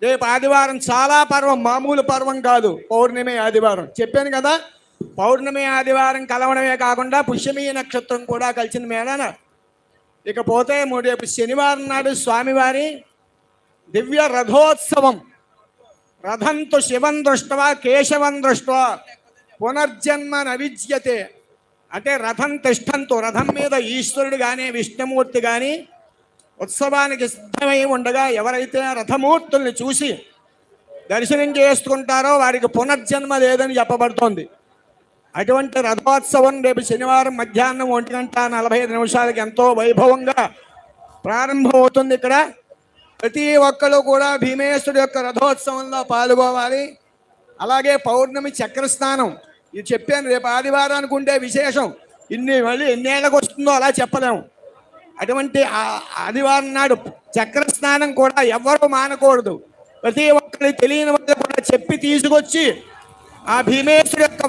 రేపు ఆదివారం చాలా పర్వం, మామూలు పర్వం కాదు. పౌర్ణమి ఆదివారం చెప్పాను కదా. పౌర్ణమి ఆదివారం కలవడమే కాకుండా పుష్యమి నక్షత్రం కూడా కలిసింది మేడాన. ఇకపోతే రేపు శనివారం నాడు స్వామివారి దివ్య రథోత్సవం. రథంతో శివం దృష్టవా కేశవం దృష్టవా పునర్జన్మ నవిజ్యతే. అంటే రథం తిష్టంతో, రథం మీద ఈశ్వరుడు కానీ విష్ణుమూర్తి కానీ ఉత్సవానికి సిద్ధమై ఉండగా ఎవరైతే రథమూర్తుల్ని చూసి దర్శనం చేసుకుంటారో వారికి పునర్జన్మ లేదని చెప్పబడుతోంది. అటువంటి రథోత్సవం రేపు శనివారం మధ్యాహ్నం 1:45 ఎంతో వైభవంగా ప్రారంభమవుతుంది. ఇక్కడ ప్రతి ఒక్కరు కూడా భీమేశ్వరుడు యొక్క రథోత్సవంలో పాల్గొవాలి. అలాగే పౌర్ణమి చక్రస్నానం, ఇది చెప్పాను. రేపు ఆదివారానికి ఉండే విశేషం మళ్ళీ ఎన్నేళ్ళకి వస్తుందో అలా చెప్పలేము. అటువంటి ఆదివారం నాడు చక్రస్నానం కూడా ఎవరు మానకూడదు. ప్రతి ఒక్కరికి తెలియని వాళ్ళు కూడా చెప్పి తీసుకొచ్చి ఆ భీమేశ్వరుడు యొక్క